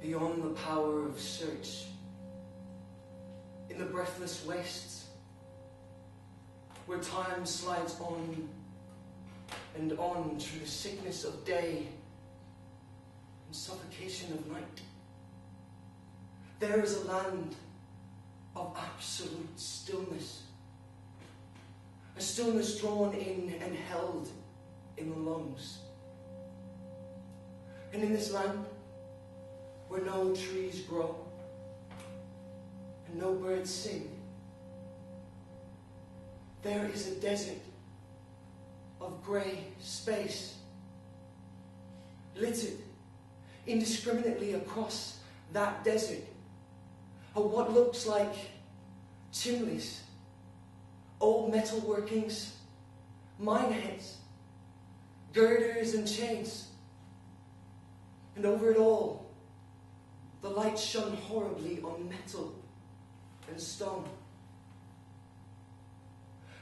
beyond the power of search, in the breathless wastes, where time slides on and on through the sickness of day and suffocation of night. There is a land of absolute stillness, a stillness drawn in and held in the lungs. And in this land, where no trees grow and no birds sing, there is a desert of grey space, littered indiscriminately across that desert are what looks like chimneys, old metal workings, mine heads, girders and chains. And over it all, the light shone horribly on metal and stone.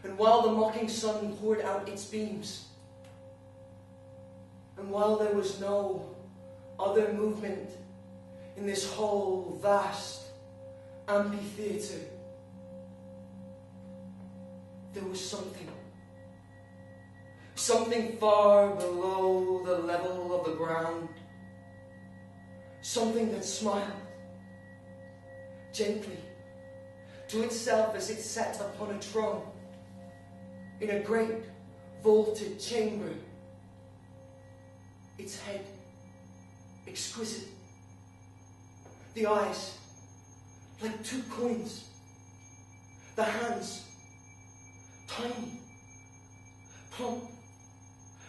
And while the mocking sun poured out its beams, and while there was no other movement in this whole vast amphitheatre, there was something far below the level of the ground, something that smiled gently to itself as it sat upon a throne in a great vaulted chamber, its head exquisite, the eyes like 2 coins, the hands tiny, plump,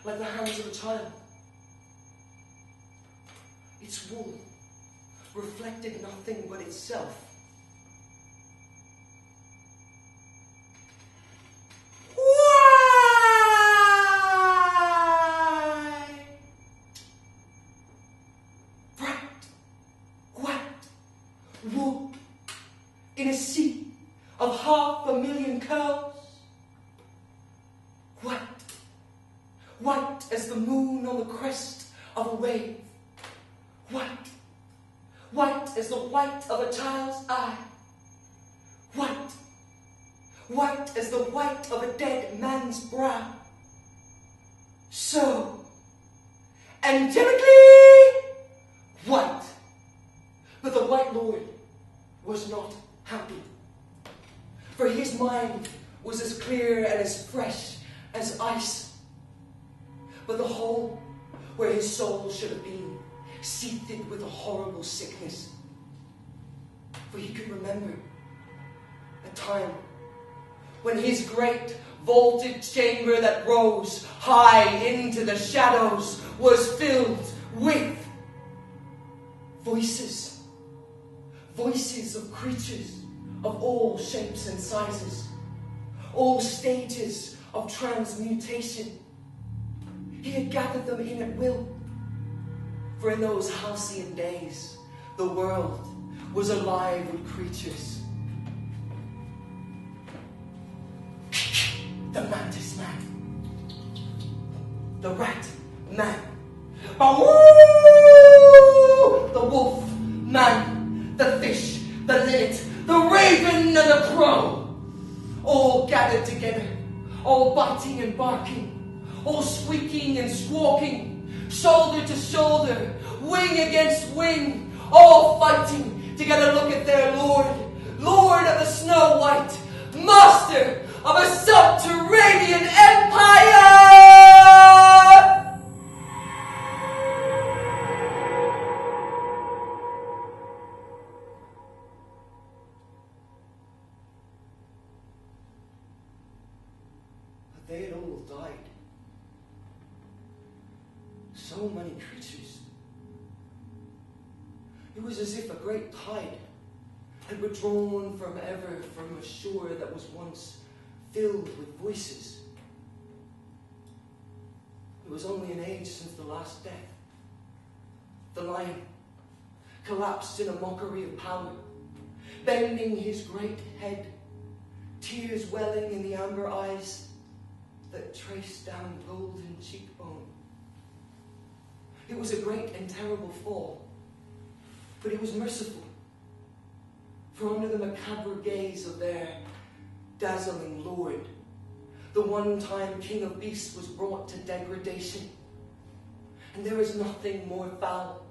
like the hands of a child. Its wool reflected nothing but itself. In a sea of 500,000 curls, white as the moon on the crest of a wave, white as the white of a child's eye, white as the white of a dead man's brow, so angelically white. But the White Lord was not happy, for his mind was as clear and as fresh as ice, but the hole where his soul should have been seethed with a horrible sickness, for he could remember a time when his great vaulted chamber that rose high into the shadows was filled with voices of creatures of all shapes and sizes, all stages of transmutation. He had gathered them in at will, for in those halcyon days the world was alive with creatures. The mantis man, the rat man, the wolf man, the fish, the linnet, the raven and the crow, all gathered together, all biting and barking, all squeaking and squawking, shoulder to shoulder, wing against wing, all fighting to get a look at their Lord of the Snow White, master of a subterranean empire! But they had all died. So many creatures. It was as if a great tide had withdrawn forever from a shore that was once filled with voices. It was only an age since the last death. The lion collapsed in a mockery of power, bending his great head, tears welling in the amber eyes that traced down golden cheekbone. It was a great and terrible fall, But he was merciful, for under the macabre gaze of their dazzling lord, the one-time king of beasts was brought to degradation. And there is nothing more foul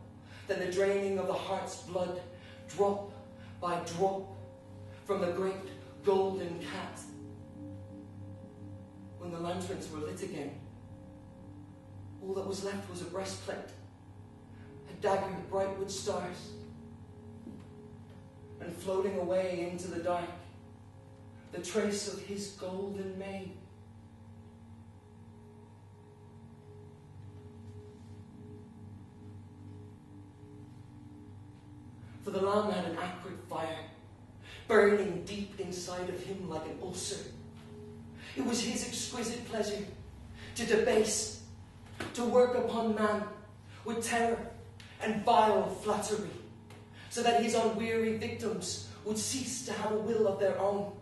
than the draining of the heart's blood, drop by drop, from the great golden cat. When the lanterns were lit again, all that was left was a breastplate, a dagger bright with stars, and floating away into the dark, the trace of his golden mane. For the lamb had an acrid fire, burning deep inside of him like an ulcer. It was his exquisite pleasure to debase, to work upon man with terror and vile flattery, so that his unweary victims would cease to have a will of their own.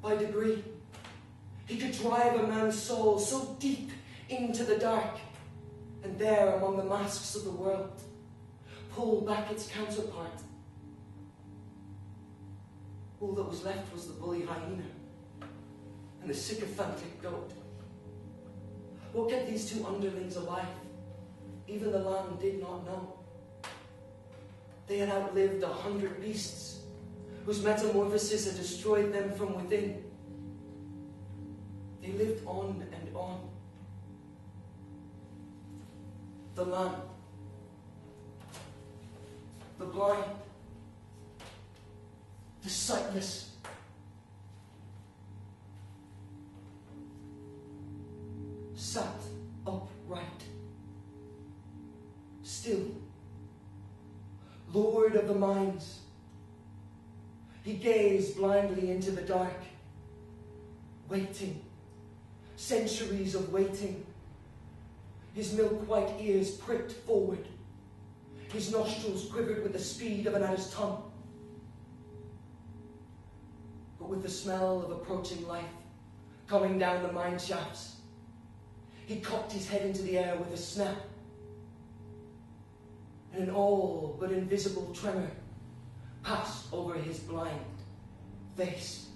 By degree, he could drive a man's soul so deep into the dark, and there among the masks of the world, pull back its counterpart. All that was left was the bully hyena and the sycophantic goat. What kept these two underlings alive, even the lamb did not know. They had outlived 100 beasts, whose metamorphosis had destroyed them from within. They lived on and on. The lamb, the blind, the sightless, sat upright, still, Lord of the minds. He gazed blindly into the dark, waiting, centuries of waiting. His milk-white ears pricked forward. His nostrils quivered with the speed of an adder's tongue. But with the smell of approaching life coming down the mine shafts, he cocked his head into the air with a snap, and an all but invisible tremor passed over his blind face.